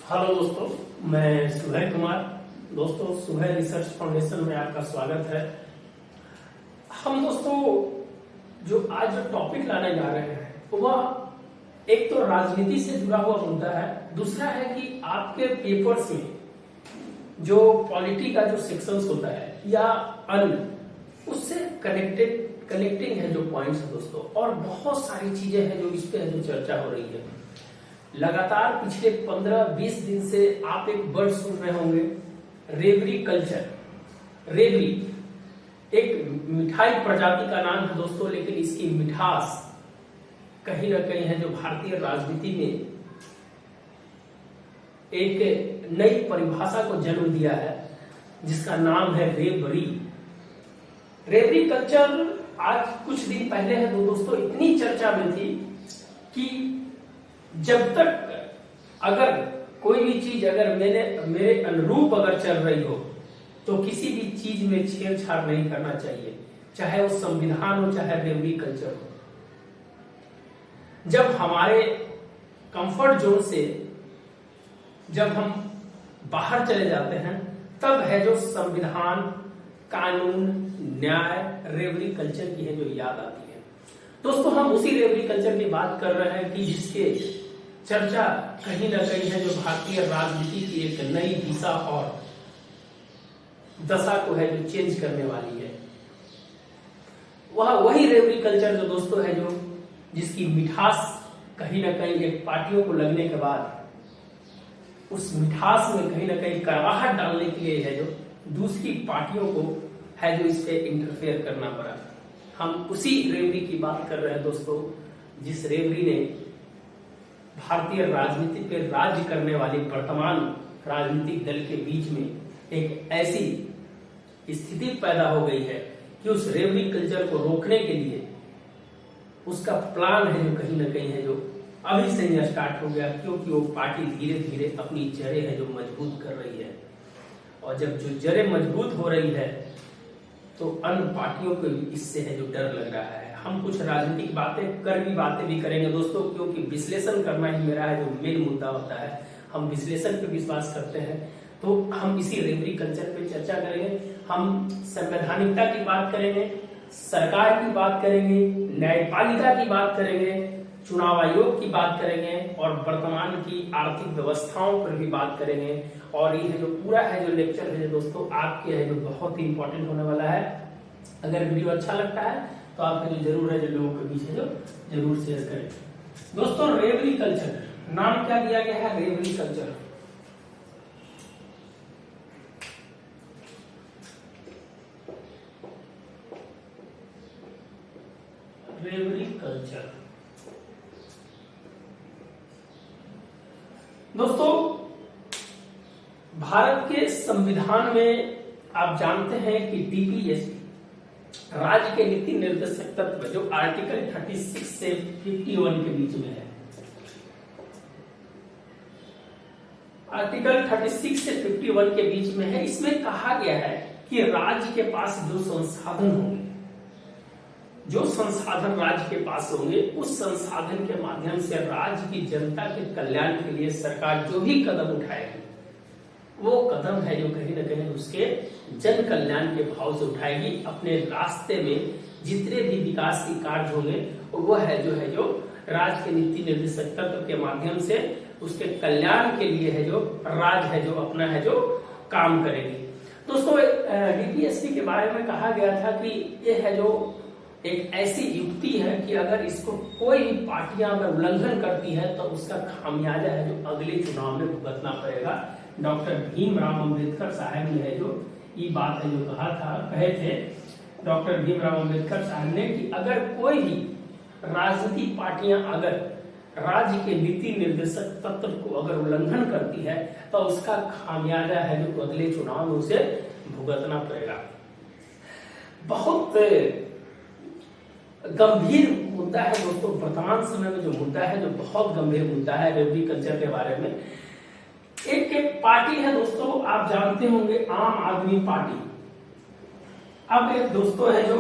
Hello दोस्तों, मैं सुहैल कुमार। दोस्तों, सुहैल रिसर्च फाउंडेशन में आपका स्वागत है। हम दोस्तों जो आज जो टॉपिक लाने जा रहे हैं वह एक तो राजनीति से जुड़ा हुआ मुद्दा है, दूसरा है कि आपके पेपर्स में जो पॉलिटी का जो सेक्शंस होता है या अन्य उससे कनेक्टिंग है जो पॉइंट्स है दोस्तों, और बहुत सारी चीजें हैं जो इस पे जो चर्चा हो रही है। लगातार पिछले 15-20 दिन से आप एक वर्ड सुन रहे होंगे, रेवरी कल्चर। रेवरी एक मिठाई प्रजाति का नाम है दोस्तों, लेकिन इसकी मिठास कहीं ना कहीं है जो भारतीय राजनीति में एक नई परिभाषा को जन्म दिया है, जिसका नाम है रेवरी। रेवरी कल्चर आज कुछ दिन पहले है दोस्तों इतनी चर्चा में थी कि जब तक अगर कोई भी चीज अगर मेरे अनुरूप अगर चल रही हो तो किसी भी चीज में छेड़छाड़ नहीं करना चाहिए, चाहे वो संविधान हो चाहे रेवरी कल्चर हो। जब हमारे कंफर्ट जोन से जब हम बाहर चले जाते हैं तब है जो संविधान, कानून, न्याय, रेवरी कल्चर की है जो याद आती है। दोस्तों, हम उसी रेवरी कल्चर की बात कर रहे हैं कि जिसके चर्चा कहीं ना कहीं है जो भारतीय राजनीति की एक नई दिशा और दशा को है जो चेंज करने वाली है। वही रेवरी कल्चर जो दोस्तों है जो जिसकी मिठास कहीं ना कहीं एक पार्टियों को लगने के बाद उस मिठास में कहीं ना कहीं कड़वाहट डालने के लिए है जो दूसरी पार्टियों को है जो इस पे इंटरफेयर करना पड़ा। हम उसी रेवरी की बात कर रहे हैं दोस्तों, जिस रेवरी ने भारतीय राजनीति पे राज्य करने वाली वर्तमान राजनीतिक दल के बीच में एक ऐसी स्थिति पैदा हो गई है कि उस रेवरी कल्चर को रोकने के लिए उसका प्लान है जो कहीं ना कहीं है जो अभी से ही स्टार्ट हो गया, क्योंकि वो पार्टी धीरे धीरे अपनी जड़ें है जो मजबूत कर रही है। और जब जो जड़ें मजबूत हो रही है तो अन्य पार्टियों को भी इससे है जो डर लग रहा है। हम कुछ राजनीतिक बातें भी करेंगे दोस्तों, क्योंकि विश्लेषण करना ही मेरा है जो मेन मुद्दा होता है। हम विश्लेषण पे विश्वास करते हैं, तो हम इसी रेवरी कल्चर पे चर्चा करेंगे। हम संवैधानिकता की बात करेंगे, सरकार की बात करेंगे, न्यायपालिका की बात करेंगे, चुनाव आयोग की बात करेंगे और वर्तमान की आर्थिक व्यवस्थाओं पर भी बात करेंगे। और ये है जो पूरा है जो लेक्चर है दोस्तों आपके है जो बहुत ही इंपॉर्टेंट होने वाला है। अगर वीडियो अच्छा लगता है तो आप जो जरूर है जो लोगों के बीच है जो जरूर शेयर करें। दोस्तों, रेवरी कल्चर नाम क्या दिया गया है? रेवरी कल्चर। रेवरी कल्चर दोस्तों, भारत के संविधान में आप जानते हैं कि डीपीएसपी राज्य के नीति निर्देशक तत्व जो आर्टिकल 36 से 51 के बीच में है, आर्टिकल 36 से 51 के बीच में है। इसमें कहा गया है कि राज्य के पास जो संसाधन होंगे, जो संसाधन राज्य के पास होंगे, उस संसाधन के माध्यम से राज्य की जनता के कल्याण के लिए सरकार जो भी कदम उठाएगी वो कदम है जो कहीं ना कहीं उसके जन कल्याण के भाव से उठाएगी। अपने रास्ते में जितने भी विकास के कार्य होंगे वो है जो राज्य के नीति निर्देशक तत्व के माध्यम से उसके कल्याण के लिए है जो राज्य है जो अपना है जो काम करेगी। दोस्तों, डीपीएसपी के बारे में कहा गया था कि ये है जो एक ऐसी युक्ति है कि अगर इसको कोई भी पार्टियां अगर उल्लंघन करती है तो उसका खामियाजा है जो अगले चुनाव में भुगतना पड़ेगा। डॉक्टर भीमराव अम्बेडकर साहब ने है जो ये बात है जो कहे थे डॉक्टर भीमराव अम्बेडकर साहब ने कि अगर कोई भी राजनीतिक पार्टियां अगर राज्य के नीति निर्देशक तत्व को अगर उल्लंघन करती है तो उसका खामियाजा है जो अगले चुनाव में उसे भुगतना पड़ेगा। बहुत गंभीर मुद्दा है दोस्तों, वर्तमान समय में जो मुद्दा है जो बहुत गंभीर मुद्दा है रेवरी कल्चर के बारे में। एक पार्टी है दोस्तों, आप जानते होंगे, आम आदमी पार्टी। अब एक दोस्तों है जो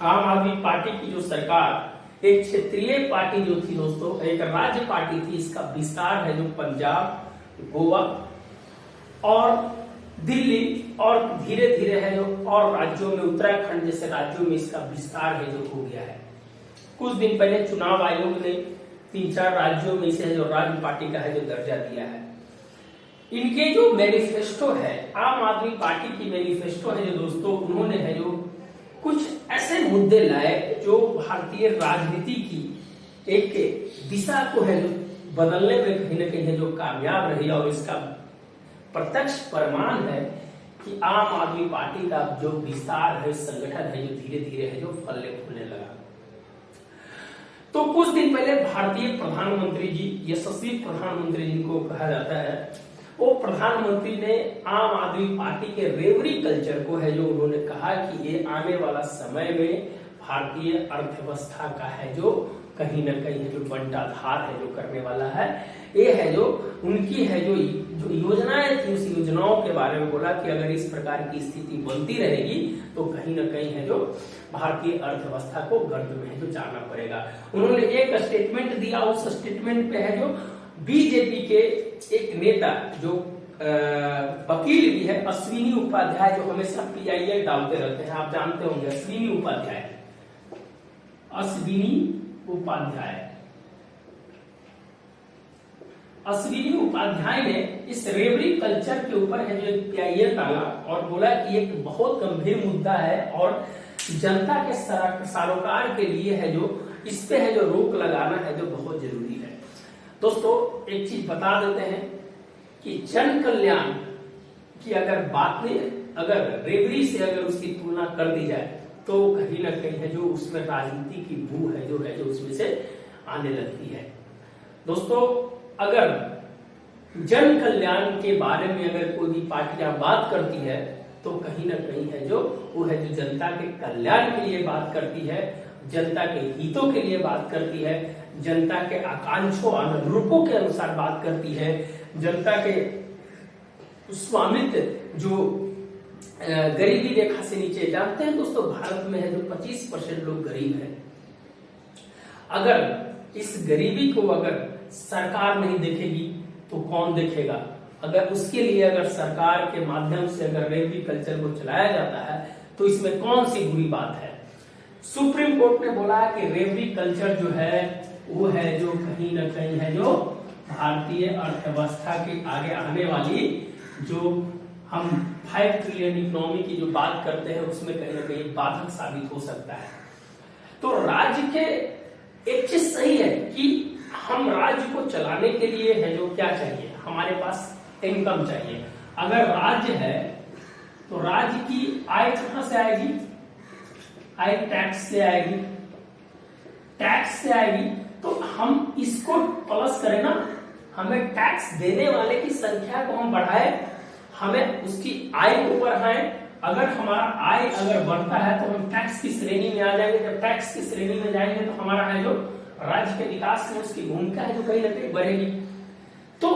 आम आदमी पार्टी की जो सरकार एक क्षेत्रीय पार्टी जो थी दोस्तों, एक राज्य पार्टी थी, इसका विस्तार है जो पंजाब, गोवा और दिल्ली और धीरे धीरे है जो और राज्यों में, उत्तराखंड जैसे राज्यों में इसका विस्तार है जो हो गया है। कुछ दिन पहले चुनाव आयोग ने 3-4 राज्यों में इसे जो राज्य पार्टी का है जो दर्जा दिया है। इनके जो मैनिफेस्टो है, आम आदमी पार्टी की मैनिफेस्टो है जो दोस्तों, उन्होंने है जो कुछ ऐसे मुद्दे लाए जो भारतीय राजनीति की एक दिशा को है जो बदलने में कहीं ना कहीं है जो कामयाब रही, और इसका प्रत्यक्ष प्रमाण है कि आम आदमी पार्टी का जो विस्तार है, संगठन है जो धीरे धीरे है जो फलने फूलने लगा। तो कुछ दिन पहले भारतीय प्रधानमंत्री जी, यशस्वी प्रधानमंत्री जिनको कहा जाता है, वो प्रधानमंत्री ने आम आदमी पार्टी के रेवरी कल्चर को है जो उन्होंने कहा कि ये आने वाला समय में भारतीय अर्थव्यवस्था का है जो कहीं न कहीं जो बंटाधार है जो करने वाला है। ये है जो उनकी है जो योजनाएं थी, उस योजनाओं के बारे में बोला कि अगर इस प्रकार की स्थिति बनती रहेगी तो कहीं न कहीं है जो भारतीय अर्थव्यवस्था को गर्त में है जो जाना पड़ेगा। उन्होंने एक स्टेटमेंट दिया, उस स्टेटमेंट पे है जो बीजेपी के एक नेता जो वकील भी है, अश्विनी उपाध्याय, जो हमेशा PIL डालते रहते हैं, आप जानते होंगे अश्विनी उपाध्याय। अश्विनी उपाध्याय ने इस रेवरी कल्चर के ऊपर है जो PIL डाला और बोला कि एक बहुत गंभीर मुद्दा है और जनता के सरोकार के लिए है जो इस पे है जो रोक लगाना है जो बहुत जरूरी है। दोस्तों एक चीज बता देते हैं कि जन कल्याण की अगर बात नहीं, अगर रेवरी से अगर उसकी तुलना कर दी जाए तो कहीं ना कहीं है जो उसमें राजनीति की बू है जो उसमें से आने लगती है। दोस्तों अगर जन कल्याण के बारे में अगर कोई भी पार्टियां बात करती है तो कहीं ना कहीं है जो वो है जो जनता के कल्याण के लिए बात करती है, जनता के हितों के लिए बात करती है, जनता के आकांक्षों अनुरूपों के अनुसार बात करती है, जनता के स्वामित्व जो गरीबी रेखा से नीचे। जानते हैं दोस्तों भारत में है जो 25% लोग गरीब हैं। अगर इस गरीबी को अगर सरकार नहीं देखेगी तो कौन देखेगा? अगर उसके लिए अगर सरकार के माध्यम से अगर रेवरी कल्चर को चलाया जाता है तो इसमें कौन सी बुरी बात है? सुप्रीम कोर्ट ने बोला कि रेवरी कल्चर जो है वो है जो कहीं ना कहीं है जो भारतीय अर्थव्यवस्था के आगे आने वाली जो हम 5 ट्रिलियन इकोनॉमी की जो बात करते हैं उसमें कहीं ना कहीं बाधक साबित हो सकता है। तो राज्य के एक चीज सही है कि हम राज्य को चलाने के लिए है जो क्या चाहिए, हमारे पास इनकम चाहिए। अगर राज्य है तो राज्य की आय कहां से आएगी? आय टैक्स से आएगी। टैक्स से आएगी तो हम इसको प्लस करें ना, हमें टैक्स देने वाले की संख्या को हम बढ़ाए, हमें उसकी आय को बढ़ाएं। अगर हमारा आय अगर बढ़ता है तो हम टैक्स की श्रेणी में आ जाएंगे। जब टैक्स की श्रेणी में जाएंगे तो हमारा है जो राज्य के विकास में उसकी भूमिका है जो कहीं ना कहीं बढ़ेगी। तो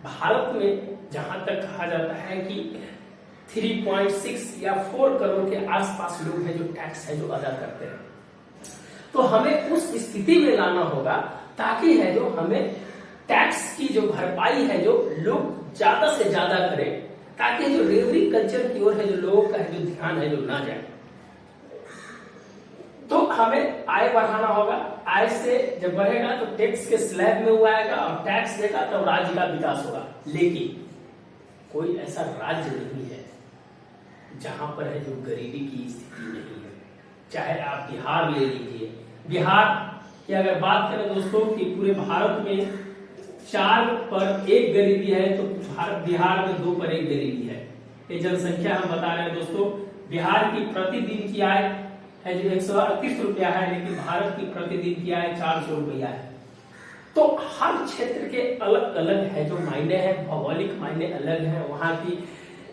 भारत में जहां तक कहा जाता है कि 3.6 या 4 करोड़ के आसपास लोग हैं जो टैक्स है जो अदा करते हैं, तो हमें उस स्थिति में लाना होगा ताकि है जो हमें टैक्स की जो भरपाई है जो लोग ज्यादा से ज्यादा करें, ताकि जो रेवरी कल्चर की ओर है जो लोगों का है जो ध्यान है जो ना जाए। तो हमें आय बढ़ाना होगा। आय से जब बढ़ेगा तो टैक्स के स्लैब में वो आएगा और टैक्स देगा तब राज्य का विकास होगा। लेकिन कोई ऐसा राज्य नहीं है जहां पर है जो गरीबी की स्थिति नहीं है। चाहे आप बिहार ले लीजिए, बिहार की अगर बात करें दोस्तों कि पूरे भारत में 4 पर 1 गरीबी है तो बिहार में 2 पर 1 गरीबी है। ये जनसंख्या हम बता रहे हैं दोस्तों। बिहार की प्रतिदिन की आय है जो 138 रुपया है, लेकिन भारत की प्रतिदिन की आय 400 रुपया है। तो हर क्षेत्र के अलग अलग है जो मायने हैं, भौगोलिक मायने अलग है, वहां की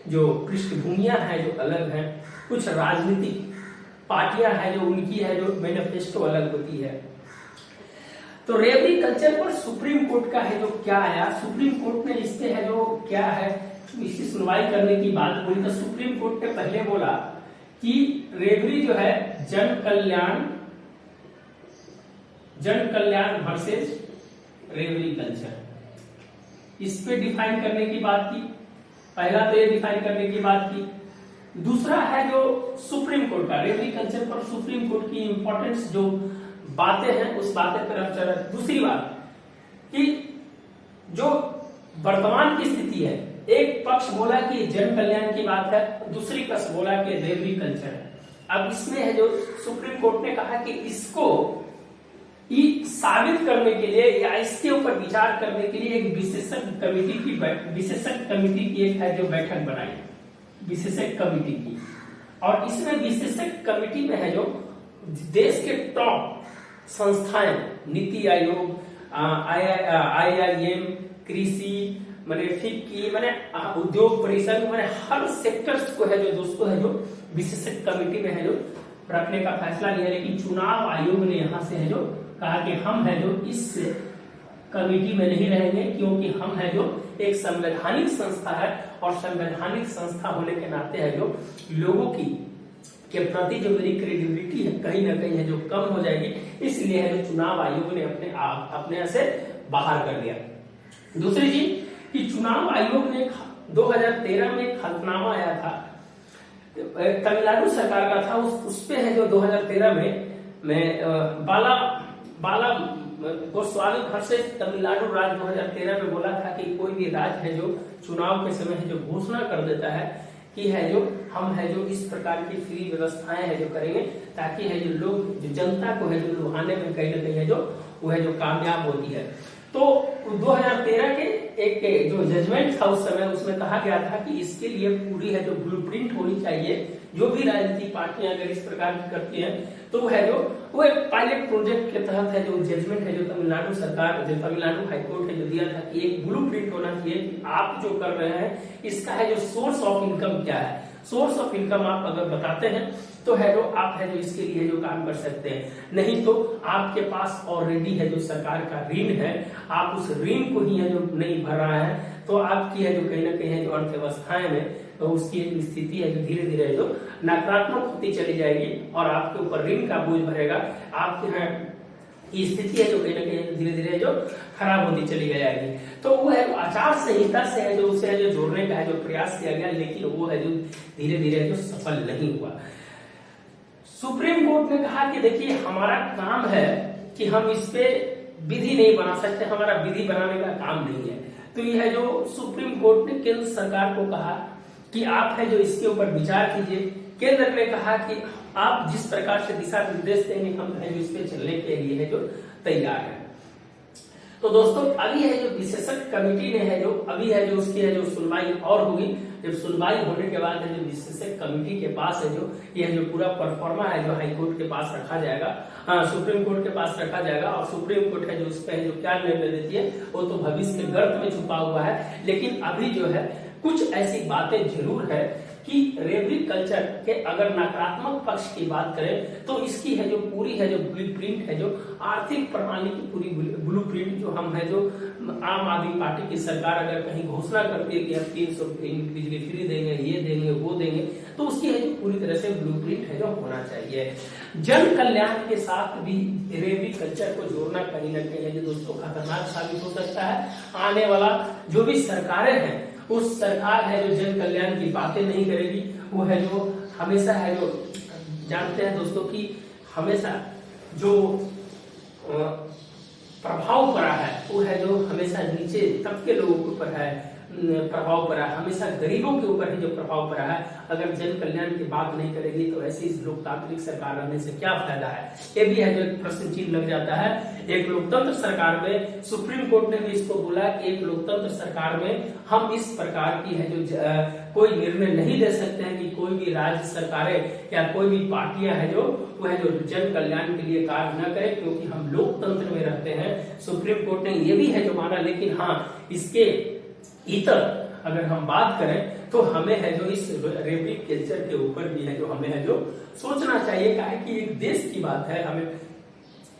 जो पृष्ठभूमियां है जो अलग है, कुछ राजनीतिक पार्टियां हैं जो उनकी है जो मैनिफेस्टो अलग होती है। तो रेवरी कल्चर पर सुप्रीम कोर्ट का है जो क्या आया, सुप्रीम कोर्ट ने इससे है जो क्या है इसकी सुनवाई करने की बात बोली। तो सुप्रीम कोर्ट ने पहले बोला कि रेवरी जो है जन कल्याण जन कल्याण वर्सेस रेवरी कल्चर, इस पे डिफाइन करने की बात की। पहला तो ये डिफाइन करने की बात की। दूसरा है जो सुप्रीम कोर्ट का रेवरी कल्चर पर सुप्रीम कोर्ट की इंपॉर्टेंस जो बातें हैं उस बातें पर अब चल। दूसरी बात कि जो वर्तमान की स्थिति है, एक पक्ष बोला कि जन कल्याण की बात है, दूसरी पक्ष बोला कि रेवरी कल्चर है। अब इसमें है जो सुप्रीम कोर्ट ने कहा कि इसको साबित करने के लिए या इसके ऊपर विचार करने के लिए एक विशेषज्ञ कमेटी की एक है जो बैठक बनाई, विशेषज्ञ कमेटी की। और इसमें विशेषज्ञ कमेटी में है जो देश के टॉप संस्थाएं, नीति आयोग, IIM, कृषि, मैंने फिक्की, मैंने उद्योग परिषद, मैंने हर सेक्टर्स को है जो दोस्तों है जो विशेषज्ञ कमेटी में है जो रखने का फैसला लिया। लेकिन चुनाव आयोग ने यहाँ से है जो कहा कि हम है जो इस कमेटी में नहीं रहेंगे, क्योंकि हम है जो एक संवैधानिक संस्था है और संवैधानिक संस्था होने के नाते है जो लोगों की के प्रति जो मेरी क्रेडिबिलिटी है कहीं ना कहीं है जो कम हो जाएगी, इसलिए है जो चुनाव आयोग ने अपने से बाहर कर दिया। दूसरी चीज कि चुनाव आयोग ने 2013 में एक हलफनामा आया था, तमिलनाडु सरकार का था, उस पे है जो 2013 में बाला गोस्वामी वर्सेस तमिलनाडु राज्य 2013 में बोला था कि कोई भी राज्य है जो चुनाव के समय है जो घोषणा कर देता है कि है जो हम है जो इस प्रकार की फ्री व्यवस्थाएं है जो करेंगे ताकि है जो लोग जो जनता को है जो लुभाने में कहीं ना कहीं है जो वो है जो कामयाब होती है। तो 2013 के एक जो जजमेंट था उस समय उसमें कहा गया था कि इसके लिए पूरी है जो ब्लूप्रिंट होनी चाहिए। जो भी राजनीतिक पार्टियां अगर इस प्रकार की करती हैं तो है जो वो एक पायलट प्रोजेक्ट के तहत है जो जजमेंट है जो तमिलनाडु सरकार, जो तमिलनाडु हाईकोर्ट है जो दिया था कि एक ब्लूप्रिंट होना चाहिए कि आप जो कर रहे हैं इसका है जो सोर्स ऑफ इनकम क्या है। सोर्स ऑफ इनकम आप अगर बताते हैं तो है जो आप है जो इसके लिए जो काम कर सकते हैं, नहीं तो आपके पास ऑलरेडी है जो सरकार का ऋण है, आप उस ऋण को ही है जो नहीं भर रहा है तो आपकी है जो कहीं ना कहीं है जो अर्थव्यवस्थाएं में तो उसकी एक स्थिति है जो धीरे धीरे जो नकारात्मक होती चली जाएगी और आपके ऊपर ऋण का बोझ भरेगा। आपके यहाँ स्थिति है जो कहीं ना कहीं धीरे धीरे जो खराब होती चली जाएगी। तो वो है आचार संहिता से है जो उसे है जो जोड़ने का है जो प्रयास किया गया, लेकिन वो है जो धीरे धीरे जो सफल नहीं हुआ। सुप्रीम कोर्ट ने कहा कि देखिए हमारा काम है कि हम इस पे विधि नहीं बना सकते, हमारा विधि बनाने का काम नहीं है। तो यह है जो सुप्रीम कोर्ट ने केंद्र सरकार को कहा कि आप है जो इसके ऊपर विचार कीजिए। केंद्र ने कहा कि आप जिस प्रकार से दिशा निर्देश देंगे हम है जो इस पे चलने के लिए है जो तैयार है। तो दोस्तों अभी है जो विशेषज्ञ कमेटी ने है जो अभी है जो उसकी है जो सुनवाई और होगी। जब सुनवाई होने के बाद है जो विशेषज्ञ कमेटी के पास है जो यह जो पूरा परफॉर्मा है जो हाई कोर्ट के पास रखा जाएगा, सुप्रीम कोर्ट के पास रखा जाएगा और सुप्रीम कोर्ट है जो उस पर जो क्या निर्णय देती है वो तो भविष्य के गर्त में छुपा हुआ है। लेकिन अभी जो है कुछ ऐसी बातें जरूर है कि रेवरी कल्चर के अगर नकारात्मक पक्ष की बात करें तो इसकी है जो पूरी है जो ब्लूप्रिंट है जो आर्थिक प्रणाली की पूरी ब्लूप्रिंट जो हम है जो आम आदमी पार्टी की सरकार अगर कहीं घोषणा करती है कि हम 300 बिजली फ्री देंगे, ये देंगे, वो देंगे, तो उसकी है जो पूरी तरह से ब्लूप्रिंट है जो होना चाहिए। जन कल्याण के साथ भी रेवरी कल्चर को जोड़ना कहीं ना कहीं है जो दोस्तों खतरनाक साबित हो सकता है। आने वाला जो भी सरकारें हैं उस सरकार है जो जन कल्याण की बातें नहीं करेगी, वो है जो हमेशा है जो जानते हैं दोस्तों कि हमेशा जो प्रभाव पड़ा है वो है जो हमेशा नीचे तबके लोगों के ऊपर है प्रभाव पड़ा है, हमेशा गरीबों के ऊपर ही जो प्रभाव पड़ा है। अगर जन कल्याण की बात नहीं करेगी तो ऐसी लोकतांत्रिक सरकार रहने से क्या फायदा है, ये भी है जो एक प्रश्न चिन्ह लग जाता है। एक लोकतंत्र सरकार में सुप्रीम कोर्ट ने भी इसको बोला कि एक लोकतंत्र सरकार में हम इस प्रकार की है जो कोई निर्णय नहीं ले सकते हैं कि कोई भी राज्य सरकारें या कोई भी पार्टियां है जो वो है जो जन कल्याण के लिए कार्य न करे, क्योंकि हम लोकतंत्र में रहते हैं। सुप्रीम कोर्ट ने ये भी है जो माना, लेकिन हाँ इसके इतर अगर हम बात करें तो हमें है जो इस रेवरी कल्चर के ऊपर भी है जो हमें है जो सोचना चाहिए। क्या है कि एक देश की बात है, हमें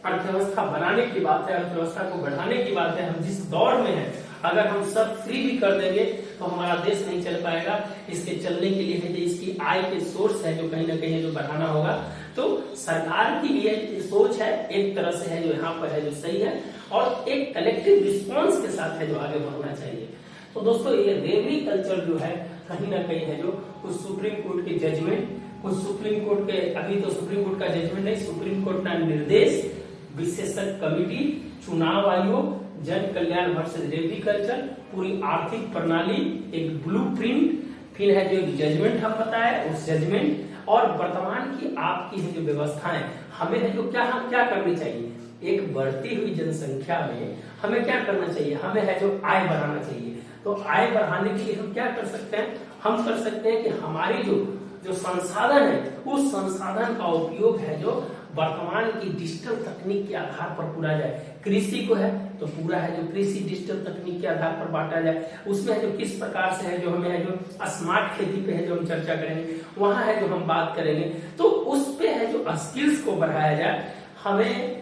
अर्थव्यवस्था बनाने की बात है, अर्थव्यवस्था को बढ़ाने की बात है। हम जिस दौर में हैं अगर हम सब फ्री भी कर देंगे तो हमारा देश नहीं चल पाएगा। इसके चलने के लिए है जो इसकी आय के सोर्स है जो कहीं ना कहीं जो बढ़ाना होगा। तो सरकार की ये सोच है एक तरह से है जो यहाँ पर है जो सही है, और एक कलेक्टिव रिस्पॉन्स के साथ है जो आगे बढ़ना चाहिए। तो दोस्तों ये रेवरी कल्चर जो है कहीं ना कहीं है जो कुछ सुप्रीम कोर्ट के जजमेंट, कुछ सुप्रीम कोर्ट के, अभी तो सुप्रीम कोर्ट का जजमेंट नहीं, सुप्रीम कोर्ट का निर्देश, विशेषज्ञ कमिटी, चुनाव आयोग, जन कल्याण वर्सेस रेवरी कल्चर, पूरी आर्थिक प्रणाली, एक ब्लूप्रिंट, फिर है जो जजमेंट हम बताए उस जजमेंट, और वर्तमान की आपकी है जो व्यवस्थाएं, हमें है जो क्या करनी चाहिए। एक बढ़ती हुई जनसंख्या में हमें क्या करना चाहिए, हमें है जो आय बढ़ाना चाहिए। तो आय बढ़ाने के लिए हम क्या कर सकते हैं, हम कर सकते हैं कि हमारी जो संसाधन है उस संसाधन का उपयोग है जो वर्तमान की डिजिटल तकनीक के आधार पर पूरा जाए। कृषि को है तो पूरा है जो कृषि डिजिटल तकनीक के आधार पर बांटा जाए, उसमें है जो किस प्रकार से है जो हमें है जो स्मार्ट खेती पे है जो हम चर्चा करेंगे, वहां है जो हम बात करेंगे। तो उस पे है जो स्किल्स को बढ़ाया जाए। हमें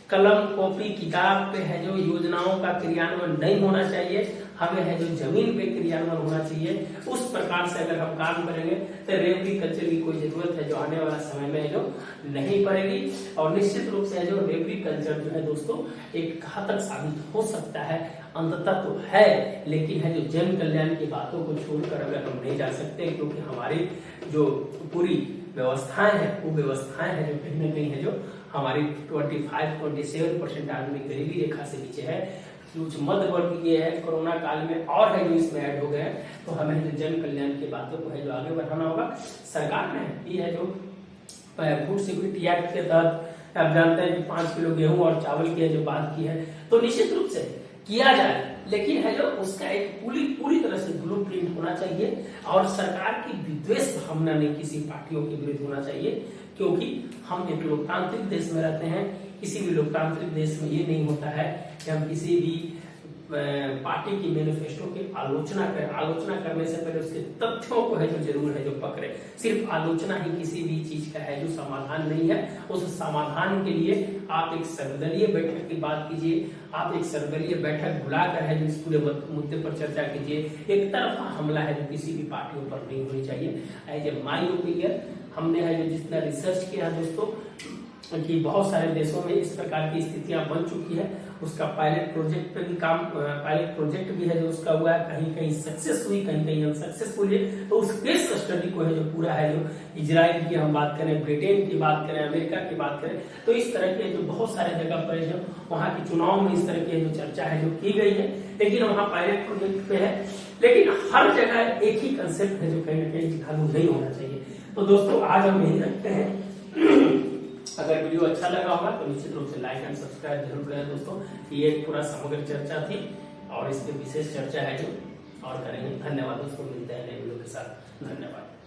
कलम कॉपी किताब पे है जो योजनाओं का क्रियान्वयन नहीं होना चाहिए, हमें है जो जमीन पे क्रियान्वयन होना चाहिए। उस प्रकार से अगर हम काम करेंगे तो रेवरी कल्चर की कोई जरूरत है जो आने वाला समय में है जो नहीं पड़ेगी। और निश्चित रूप से है जो रेवरी कल्चर जो है दोस्तों एक घातक साबित हो सकता है, अंततः तो है, लेकिन है जो जन कल्याण की बातों को छोड़कर अगर हम नहीं जा सकते, क्योंकि हमारी जो पूरी व्यवस्थाएं हैं वो व्यवस्थाएं हैं जो कहीं ना कहीं है जो हमारी 25-27% आदमी गरीबी रेखा से नीचे है, कुछ मध्य वर्ग ये है, कोरोना काल में और है जो इसमें ऐड हो गए हैं। तो हमें जो जन कल्याण की बातों को है जो आगे बढ़ाना होगा। सरकार ने ये है जो फूड सिक्योरिटी एक्ट के तहत आप जानते हैं कि 5 किलो गेहूं और चावल की है जो बात की है, तो निश्चित रूप से किया जाए, लेकिन है जो उसका एक पूरी तरह से ब्लूप्रिंट होना चाहिए, और सरकार की विद्वेष भावना नहीं किसी पार्टियों के विरुद्ध होना चाहिए, क्योंकि हम एक लोकतांत्रिक देश में रहते हैं। किसी भी लोकतांत्रिक देश में ये नहीं होता है कि हम किसी भी पार्टी की मैनिफेस्टो की आलोचना करने से पहले उसके तथ्यों को है जो जरूर है जो पकड़े। सिर्फ आलोचना ही किसी भी चीज का है जो समाधान नहीं है। उस समाधान के लिए आप एक सर्वदलीय बैठक की बात कीजिए, आप एक सर्वदलीय बैठक बुलाकर है जो इस पूरे मुद्दे पर चर्चा कीजिए। एक तरफा हमला है जो किसी भी पार्टियों पर नहीं होनी चाहिए। एज ए माय ओपिनियन, हमने है जो जितना रिसर्च किया दोस्तों कि बहुत सारे देशों में इस प्रकार की स्थितियां बन चुकी है, उसका पायलट प्रोजेक्ट पे भी पायलट प्रोजेक्ट भी है जो उसका हुआ है, कहीं कहीं सक्सेस हुई, कहीं कहीं अनसक्सेसफुल है। तो उस केस स्टडी को है जो पूरा है जो इजराइल की हम बात करें, ब्रिटेन की बात करें, अमेरिका की बात करें, तो इस तरह के जो बहुत सारे जगह पर जो वहाँ के चुनाव में इस तरह की जो चर्चा है जो की गई है, लेकिन वहाँ पायलट प्रोजेक्ट पे है। लेकिन हर जगह एक ही कंसेप्ट है जो कहीं ना कहीं लागू नहीं होना चाहिए। तो दोस्तों आज हम यही रखते हैं। अगर वीडियो अच्छा लगा होगा तो निश्चित रूप से लाइक एंड सब्सक्राइब जरूर करें दोस्तों। ये एक पूरा समग्र चर्चा थी और इस पे विशेष चर्चा है जो और करेंगे। धन्यवाद दोस्तों, मिलते हैं नए वीडियो के साथ। धन्यवाद।